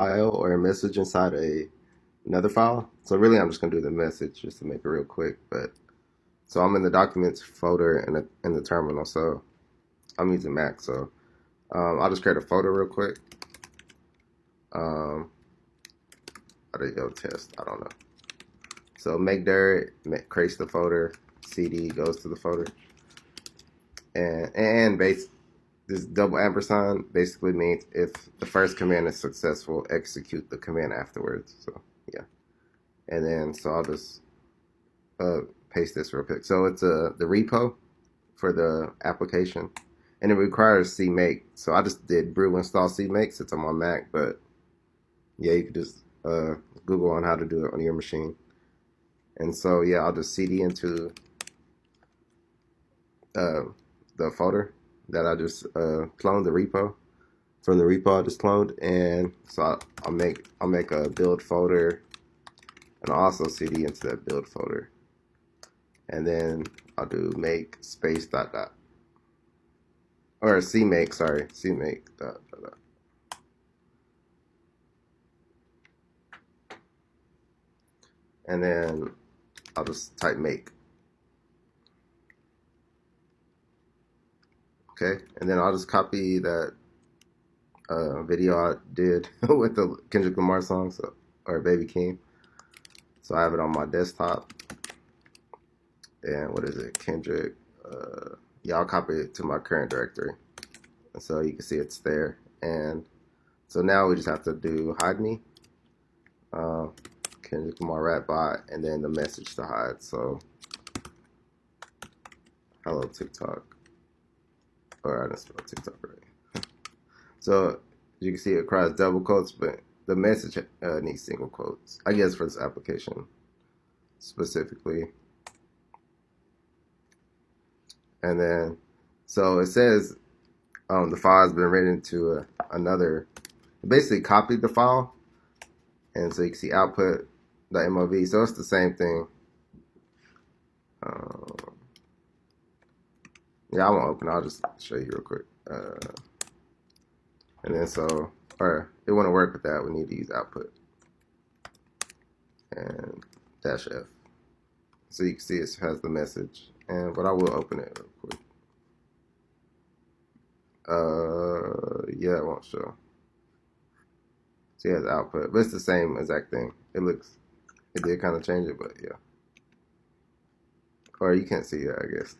file or a message inside another file. So really, I'm just gonna do the message just to make it real quick. But so I'm in the documents folder in the terminal. So I'm using Mac. So I'll just create a folder real quick. Um, how do you go test? I don't know. So make dir creates the folder. CD goes to the folder, and base this double ampersand basically means if the first command is successful, execute the command afterwards. So yeah, and then so I'll just uh, paste this real quick. So it's the repo for the application, and it requires CMake. So I just did brew install CMake since I'm on Mac, but yeah, you could just Google on how to do it on your machine. And so yeah, I'll just CD into uh, the folder that I just cloned the repo from the repo I just cloned, and so I'll make a build folder and I'll also CD into that build folder, and then I'll do make space dot dot or CMake, sorry, CMake dot dot dot, and then I'll just type make. Okay, and then I'll just copy that video I did with the Kendrick Lamar song, so, or Baby King. So I have it on my desktop. And what is it? Kendrick. Yeah, I'll copy it to my current directory. And so you can see it's there. And so now we just have to do hide me. Uh, Kendrick Lamar rap bot, and then the message to hide. So hello TikTok. Or I didn't spell TikTok right. So you can see it across double quotes, but the message needs single quotes. I guess for this application specifically. And then, so it says the file has been written to another. Basically, copied the file, and so you can see output.mov. So it's the same thing. Uh, yeah, I won't open it. I'll just show you real quick. And then so, or it wouldn't work with that. We need to use output and dash F. So you can see it has the message. And but I will open it real quick. Yeah, it won't show. So it has output, but it's the same exact thing. It did kind of change it, but yeah. Or you can't see it, I guess.